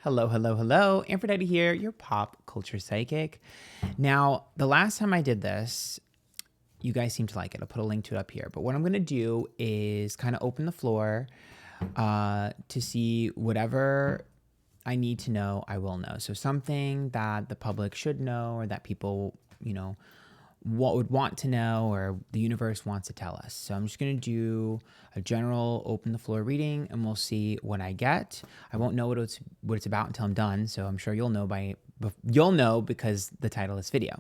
Hello, hello, hello. Antphrodite here, your pop culture psychic. Now, the last time I did this, you guys seem to like it. I'll put a link to it up here. But what I'm going to do is kind of open the floor to see whatever I need to know, I will know. So something that the public should know or that people, what would want to know or the universe wants to tell us. So I'm just going to do a general open the floor reading and we'll see what I get. I won't know what it's about until I'm done. So I'm sure you'll know because the title of this video.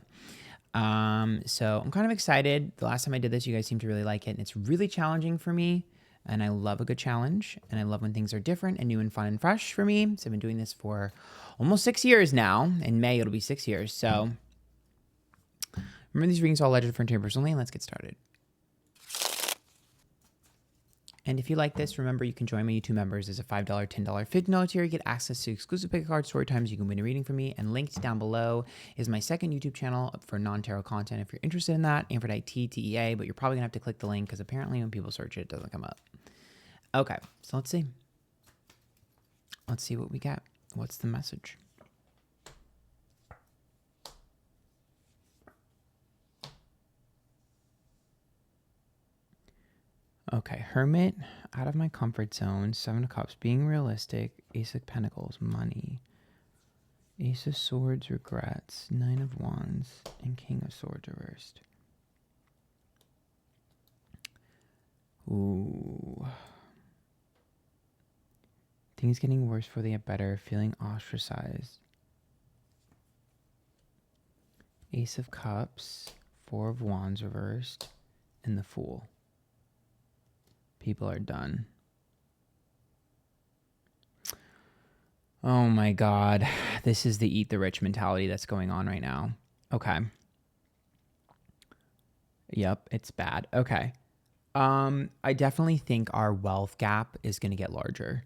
So I'm kind of excited. The last time I did this, you guys seem to really like it and it's really challenging for me. And I love a good challenge and I love when things are different and new and fun and fresh for me. So I've been doing this for almost 6 years now. In May, it'll be 6 years. So remember, these readings are all alleged for interpretation only, and let's get started. And if you like this, remember you can join my YouTube members. There's a $5, $10, $50 tier. You get access to exclusive pick a card story times. You can win a reading from me. And linked down below is my second YouTube channel for non-tarot content. If you're interested in that, Antphrodite, TEA, but you're probably gonna have to click the link because apparently when people search it, it doesn't come up. Okay, so let's see. Let's see what we get. What's the message? Okay, Hermit, out of my comfort zone, 7 of Cups, being realistic, Ace of Pentacles, money, Ace of Swords, regrets, 9 of Wands, and King of Swords reversed. Ooh. Things getting worse before they get better, feeling ostracized. Ace of Cups, 4 of Wands reversed, and the Fool. People are done. Oh my God. This is the eat the rich mentality that's going on right now. Okay. Yep, it's bad. Okay. I definitely think our wealth gap is going to get larger.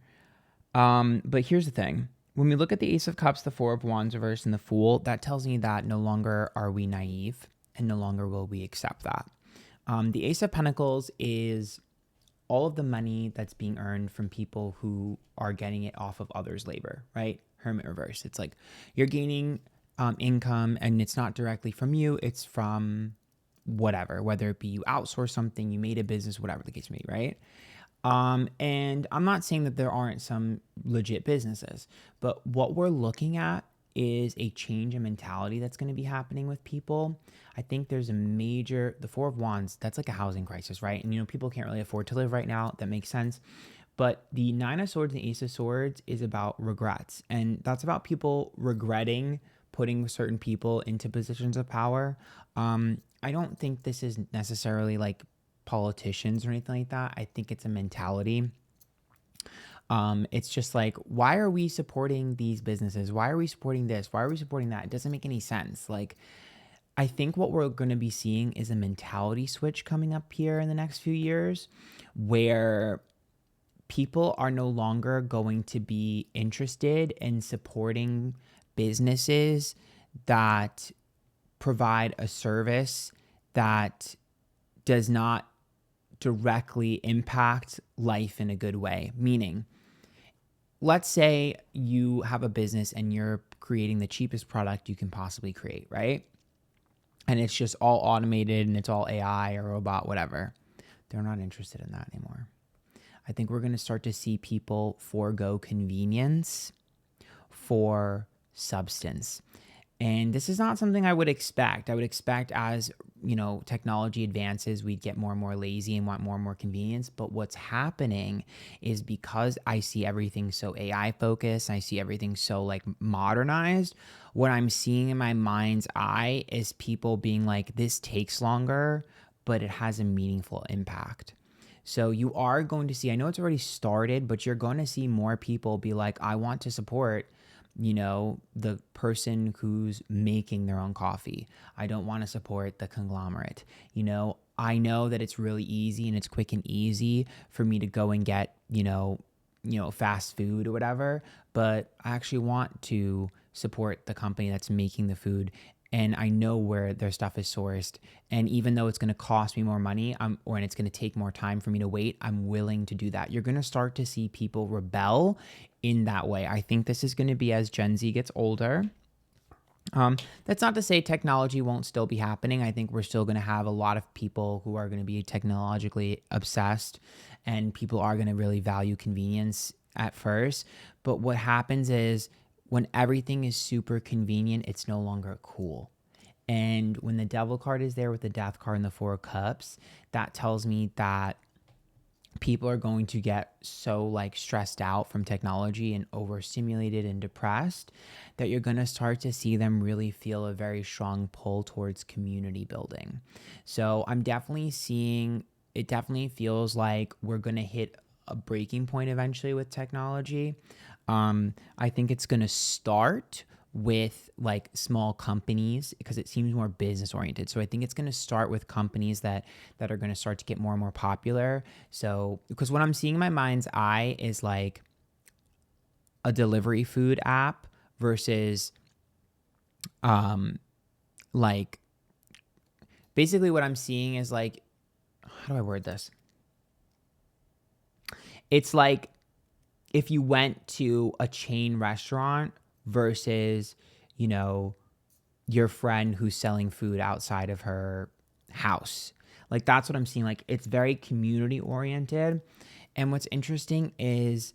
But here's the thing. When we look at the Ace of Cups, the 4 of Wands reversed, and the Fool, that tells me that no longer are we naive and no longer will we accept that. The Ace of Pentacles is all of the money that's being earned from people who are getting it off of others' labor, right? Hermit reverse. It's like you're gaining income and it's not directly from you. It's from whatever, whether it be you outsource something, you made a business, whatever the case may be, right? And I'm not saying that there aren't some legit businesses, but what we're looking at is a change in mentality that's going to be happening with people. I think there's the 4 of Wands, that's like a housing crisis, right? And people can't really afford to live right now. That makes sense. But the 9 of Swords and Ace of Swords is about regrets. And that's about people regretting putting certain people into positions of power. I don't think this is necessarily like politicians or anything like that. I think it's a mentality. It's just like, why are we supporting these businesses? Why are we supporting this? Why are we supporting that? It doesn't make any sense. Like, I think what we're going to be seeing is a mentality switch coming up here in the next few years where people are no longer going to be interested in supporting businesses that provide a service that does not directly impact life in a good way. Meaning, let's say you have a business and you're creating the cheapest product you can possibly create, right? And it's just all automated and it's all AI or robot, whatever. They're not interested in that anymore. I think we're going to start to see people forego convenience for substance. And this is not something I would expect. I would expect as, technology advances, we'd get more and more lazy and want more and more convenience. But what's happening is because I see everything so AI focused, I see everything so like modernized, what I'm seeing in my mind's eye is people being like, this takes longer, but it has a meaningful impact. So you are going to see, I know it's already started, but you're going to see more people be like, I want to support the person who's making their own coffee. I don't want to support the conglomerate. I know that it's really easy and it's quick and easy for me to go and get, fast food or whatever, but I actually want to support the company that's making the food. And I know where their stuff is sourced. And even though it's going to cost me more money and it's going to take more time for me to wait, I'm willing to do that. You're going to start to see people rebel in that way. I think this is going to be as Gen Z gets older. That's not to say technology won't still be happening. I think we're still going to have a lot of people who are going to be technologically obsessed, and people are going to really value convenience at first. But what happens is when everything is super convenient, it's no longer cool. And when the devil card is there with the death card and the 4 of cups, that tells me that people are going to get so like stressed out from technology and overstimulated and depressed that you're going to start to see them really feel a very strong pull towards community building. So I'm definitely seeing, it definitely feels like we're going to hit a breaking point eventually with technology. I think it's going to start with like small companies because it seems more business oriented. So I think it's going to start with companies that are going to start to get more and more popular. So because what I'm seeing in my mind's eye is like a delivery food app versus like basically what I'm seeing is like, how do I word this? It's like if you went to a chain restaurant versus, you know, your friend who's selling food outside of her house. Like that's what I'm seeing. Like it's very community oriented. And what's interesting is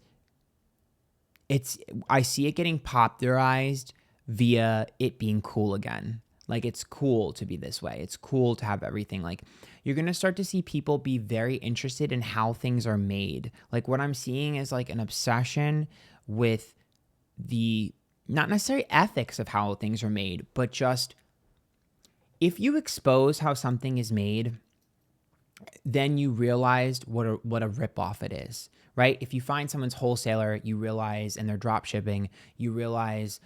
I see it getting popularized via it being cool again. Like it's cool to be this way. It's cool to have everything. Like you're going to start to see people be very interested in how things are made. Like what I'm seeing is like an obsession with the not necessarily ethics of how things are made, but just if you expose how something is made, then you realized what a ripoff it is, right? If you find someone's wholesaler, you realize, and they're drop shipping, you realize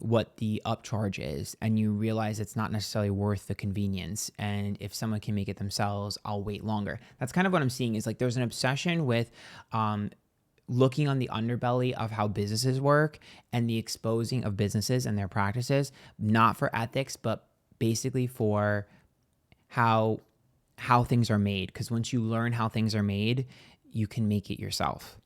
what the upcharge is, and you realize it's not necessarily worth the convenience. And if someone can make it themselves, I'll wait longer. That's kind of what I'm seeing is like there's an obsession with looking on the underbelly of how businesses work and the exposing of businesses and their practices, not for ethics, but basically for how things are made. Because once you learn how things are made, you can make it yourself.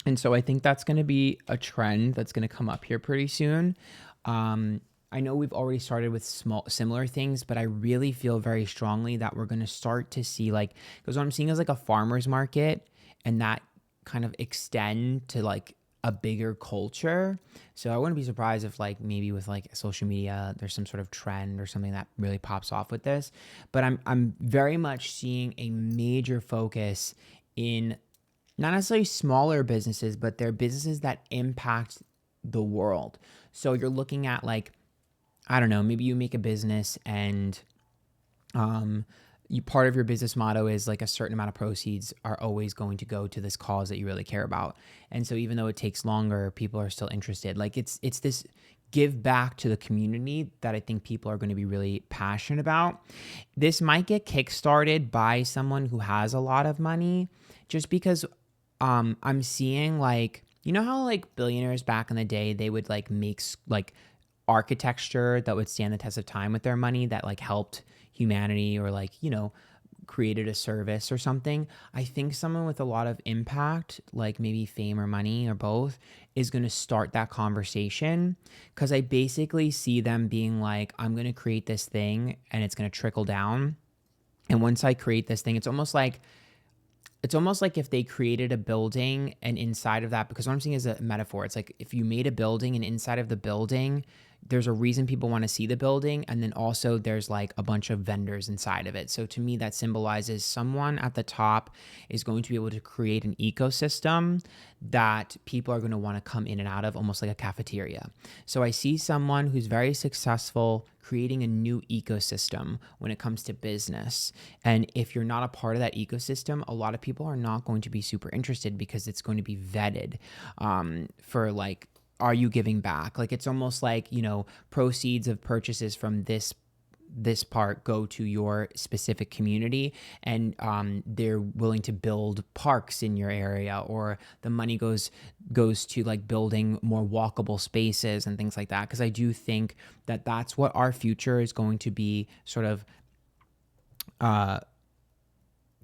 And so I think that's going to be a trend that's going to come up here pretty soon. I know we've already started with similar things, but I really feel very strongly that we're going to start to see like, because what I'm seeing is like a farmer's market, and that kind of extend to like a bigger culture. So I wouldn't be surprised if like maybe with like social media, there's some sort of trend or something that really pops off with this. But I'm very much seeing a major focus in not necessarily smaller businesses, but they're businesses that impact the world. So you're looking at like, I don't know, maybe you make a business and part of your business motto is like a certain amount of proceeds are always going to go to this cause that you really care about. And so even though it takes longer, people are still interested. Like it's this give back to the community that I think people are going to be really passionate about. This might get kickstarted by someone who has a lot of money, just because I'm seeing like, you know how like billionaires back in the day, they would like make like architecture that would stand the test of time with their money that like helped humanity or like, you know, created a service or something. I think someone with a lot of impact, like maybe fame or money or both, is going to start that conversation, because I basically see them being like, I'm going to create this thing and it's going to trickle down. And once I create this thing, it's almost like if they created a building and inside of that, because what I'm seeing is a metaphor. It's like if you made a building and inside of the building, there's a reason people want to see the building. And then also there's like a bunch of vendors inside of it. So to me, that symbolizes someone at the top is going to be able to create an ecosystem that people are going to want to come in and out of, almost like a cafeteria. So I see someone who's very successful creating a new ecosystem when it comes to business. And if you're not a part of that ecosystem, a lot of people are not going to be super interested, because it's going to be vetted for like, are you giving back? Like it's almost like, you know, proceeds of purchases from this part go to your specific community, and they're willing to build parks in your area, or the money goes to like building more walkable spaces and things like that. Because I do think that that's what our future is going to be sort of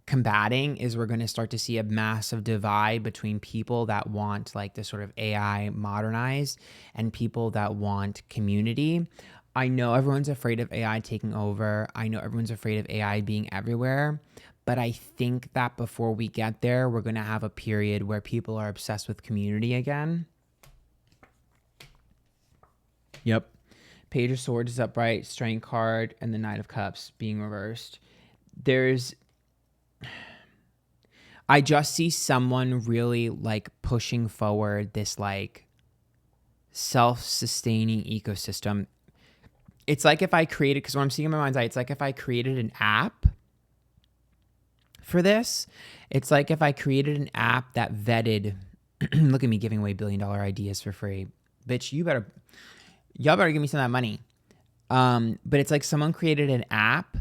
combating is we're going to start to see a massive divide between people that want like this sort of AI modernized and people that want community. I know everyone's afraid of AI taking over. I know everyone's afraid of AI being everywhere. But I think that before we get there, we're going to have a period where people are obsessed with community again. Yep. Page of Swords is upright, Strength card, and the Knight of Cups being reversed. I just see someone really like pushing forward this like self-sustaining ecosystem. It's like if I created, because what I'm seeing in my mind's eye, it's like if I created an app for this. It's like if I created an app that vetted, look at me giving away $1 billion ideas for free. Bitch, y'all better give me some of that money. But it's like someone created an app.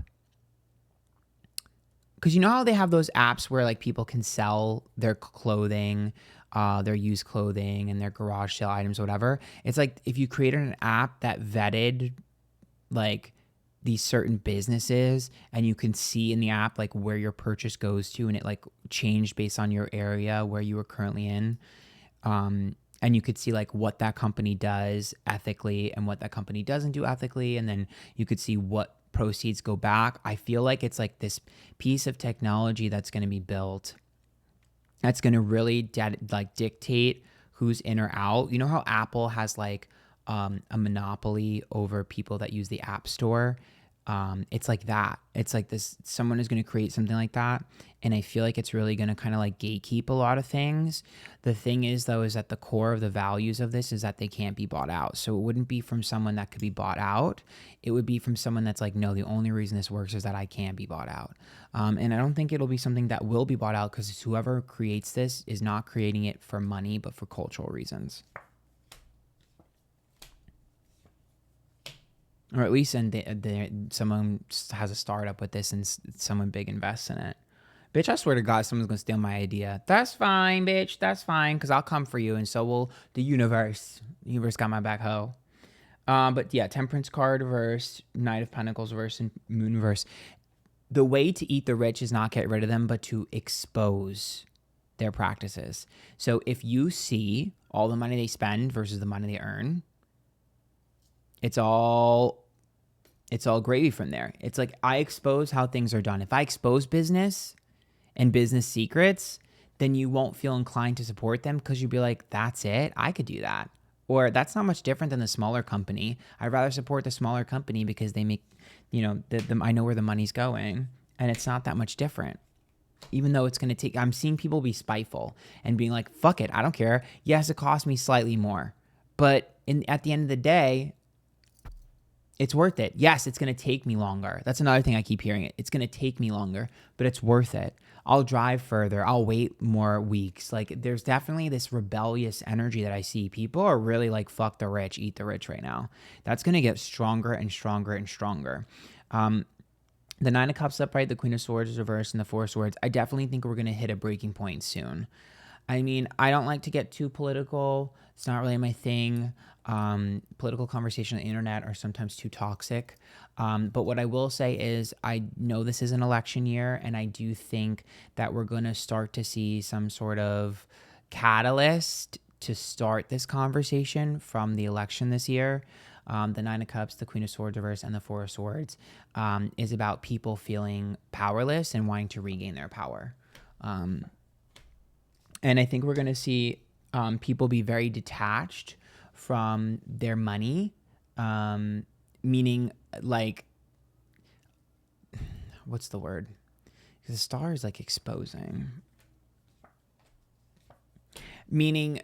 Because you know how they have those apps where like people can sell their clothing, their used clothing and their garage sale items, whatever. It's like if you created an app that vetted like these certain businesses and you can see in the app like where your purchase goes to and it like changed based on your area where you were currently in. And you could see like what that company does ethically and what that company doesn't do ethically. And then you could see what proceeds go back. I feel like it's like this piece of technology that's going to be built that's going to really dictate who's in or out. You know how Apple has like a monopoly over people that use the App Store? It's like that. It's like this, someone is going to create something like that. And I feel like it's really going to kind of like gatekeep a lot of things. The thing is though, is at the core of the values of this is that they can't be bought out. So it wouldn't be from someone that could be bought out. It would be from someone that's like, no, the only reason this works is that I can't be bought out. And I don't think it'll be something that will be bought out because whoever creates this is not creating it for money, but for cultural reasons. Or at least someone has a startup with this and someone big invests in it. Bitch, I swear to God, someone's going to steal my idea. That's fine, bitch. That's fine, because I'll come for you, and so will the universe. The universe got my back, hoe. But yeah, Temperance card reversed, Knight of Pentacles reversed, and Moon reversed. The way to eat the rich is not get rid of them, but to expose their practices. So if you see all the money they spend versus the money they earn, it's all gravy from there. It's like I expose how things are done. If I expose business and business secrets, then you won't feel inclined to support them because you'll be like, that's it. I could do that. Or that's not much different than the smaller company. I'd rather support the smaller company because they make, I know where the money's going and it's not that much different. Even though it's going to take, I'm seeing people be spiteful and being like, fuck it, I don't care. Yes, it cost me slightly more. But at the end of the day, it's worth it. Yes, it's going to take me longer. That's another thing I keep hearing. It's going to take me longer, but it's worth it. I'll drive further. I'll wait more weeks. Like there's definitely this rebellious energy that I see. People are really like, fuck the rich, eat the rich right now. That's going to get stronger and stronger and stronger. The Nine of Cups upright, the Queen of Swords is reversed, and the Four of Swords. I definitely think we're going to hit a breaking point soon. I mean, I don't like to get too political. It's not really my thing. Political conversation on the internet are sometimes too toxic. But what I will say is I know this is an election year, and I do think that we're going to start to see some sort of catalyst to start this conversation from the election this year. The Nine of Cups, the Queen of Swords reverse, and the Four of Swords is about people feeling powerless and wanting to regain their power. And I think we're going to see people be very detached from their money, meaning like, what's the word? Because the star is like exposing. Meaning,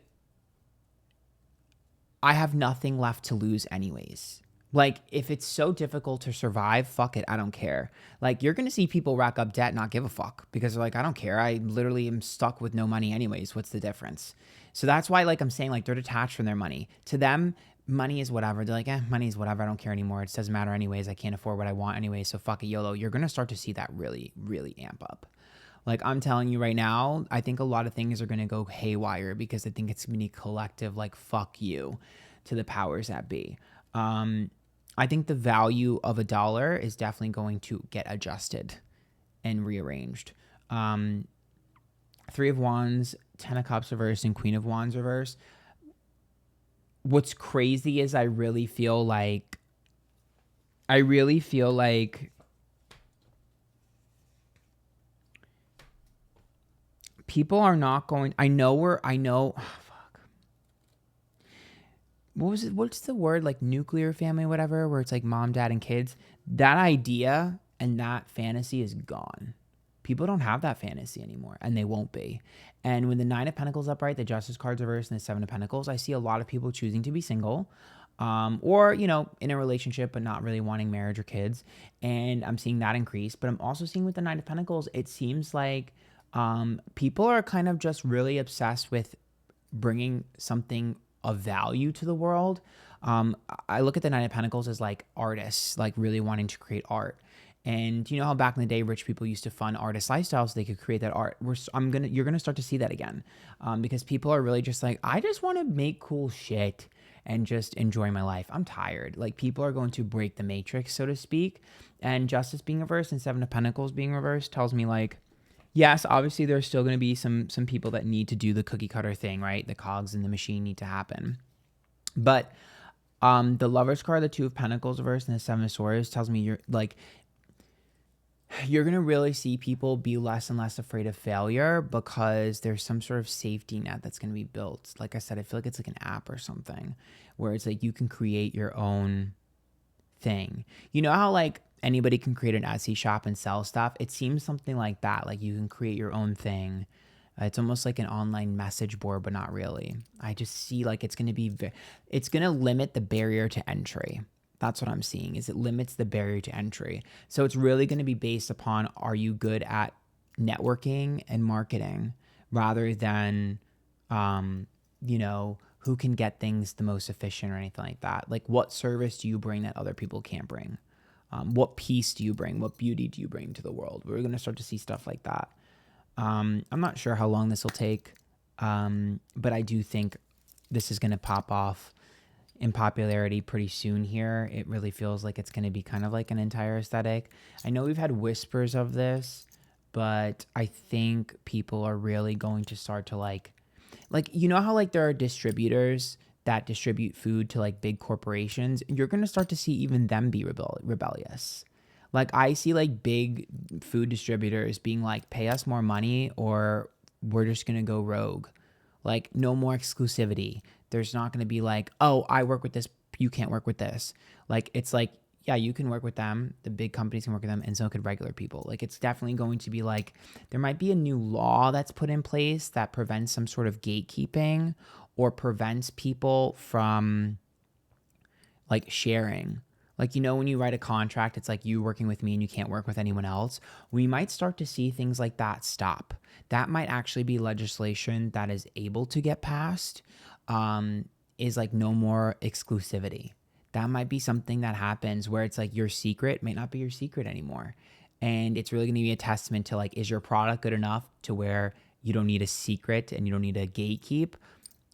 I have nothing left to lose anyways. Like, if it's so difficult to survive, fuck it, I don't care. Like, you're going to see people rack up debt and not give a fuck because they're like, I don't care. I literally am stuck with no money anyways. What's the difference? So that's why, like, I'm saying, like, they're detached from their money. To them, money is whatever. They're like, money is whatever. I don't care anymore. It doesn't matter anyways. I can't afford what I want anyways. So fuck it, YOLO. You're going to start to see that really, really amp up. Like, I'm telling you right now, I think a lot of things are going to go haywire because I think it's going to be collective, like, fuck you to the powers that be. I think the value of $1 is definitely going to get adjusted and rearranged. Three of Wands, Ten of Cups reversed, and Queen of Wands reversed. What's crazy is I really feel like people are not going. I know. Oh, fuck. What was it? What's the word? Like nuclear family, whatever, where it's like mom, dad, and kids. That idea and that fantasy is gone. People don't have that fantasy anymore, and they won't be. And when the Nine of Pentacles upright, the Justice card's reversed, and the Seven of Pentacles, I see a lot of people choosing to be single, or, you know, in a relationship, but not really wanting marriage or kids. And I'm seeing that increase. But I'm also seeing with the Nine of Pentacles, it seems like people are kind of just really obsessed with bringing something of value to the world. I look at the Nine of Pentacles as like artists, like really wanting to create art. And you know how back in the day, rich people used to fund artist lifestyles so they could create that art. You're gonna start to see that again, because people are really just like, I just want to make cool shit and just enjoy my life. I'm tired. Like people are going to break the matrix, so to speak. And Justice being reversed and Seven of Pentacles being reversed tells me like, yes, obviously there's still going to be some people that need to do the cookie cutter thing, right? The cogs in the machine need to happen, but the Lovers card, the Two of Pentacles reversed, and the Seven of Swords tells me you're going to really see people be less and less afraid of failure because there's some sort of safety net that's going to be built. Like I said, I feel like it's like an app or something where it's like you can create your own thing. You know how like anybody can create an Etsy shop and sell stuff? It seems something like that. Like you can create your own thing. It's almost like an online message board, but not really. I just see like it's going to limit the barrier to entry. That's what I'm seeing, is it limits the barrier to entry. So it's really going to be based upon, are you good at networking and marketing rather than, you know, who can get things the most efficient or anything like that. Like what service do you bring that other people can't bring? What peace do you bring? What beauty do you bring to the world? We're going to start to see stuff like that. I'm not sure how long this will take, but I do think this is going to pop off in popularity pretty soon here. It really feels like it's going to be kind of like an entire aesthetic. I know we've had whispers of this, but I think people are really going to start to like, you know how like there are distributors that distribute food to like big corporations? You're going to start to see even them be rebellious. Like I see like big food distributors being like, pay us more money or we're just going to go rogue. Like no more exclusivity. There's not going to be like, oh, I work with this, you can't work with this. Like it's like, yeah, you can work with them. The big companies can work with them, and so could regular people. Like it's definitely going to be like, there might be a new law that's put in place that prevents some sort of gatekeeping or prevents people from like sharing. Like, you know, when you write a contract, it's like you working with me and you can't work with anyone else. We might start to see things like that stop. That might actually be legislation that is able to get passed, is like no more exclusivity. That might be something that happens where it's like your secret might not be your secret anymore. And it's really going to be a testament to like, is your product good enough to where you don't need a secret and you don't need a gatekeep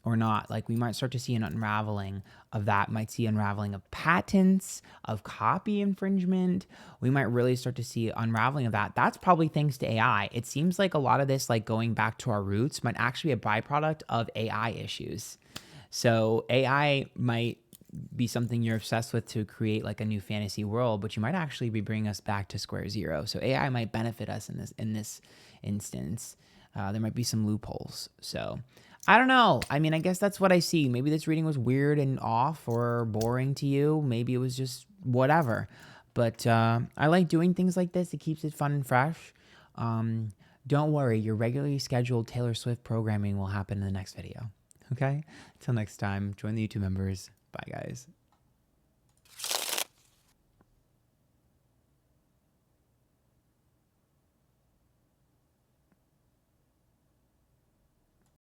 or not? Like we might start to see an unraveling of that. Might see unraveling of patents, of copy infringement. We might really start to see unraveling of that. That's probably thanks to AI. It seems like a lot of this, like going back to our roots, might actually be a byproduct of AI issues. So AI might be something you're obsessed with to create like a new fantasy world, but you might actually be bringing us back to square zero. So AI might benefit us in this instance. There might be some loopholes. So I don't know. I mean, I guess that's what I see. Maybe this reading was weird and off or boring to you. Maybe it was just whatever. But I like doing things like this. It keeps it fun and fresh. Don't worry. Your regularly scheduled Taylor Swift programming will happen in the next video. Okay? Until next time, join the YouTube members. Bye, guys.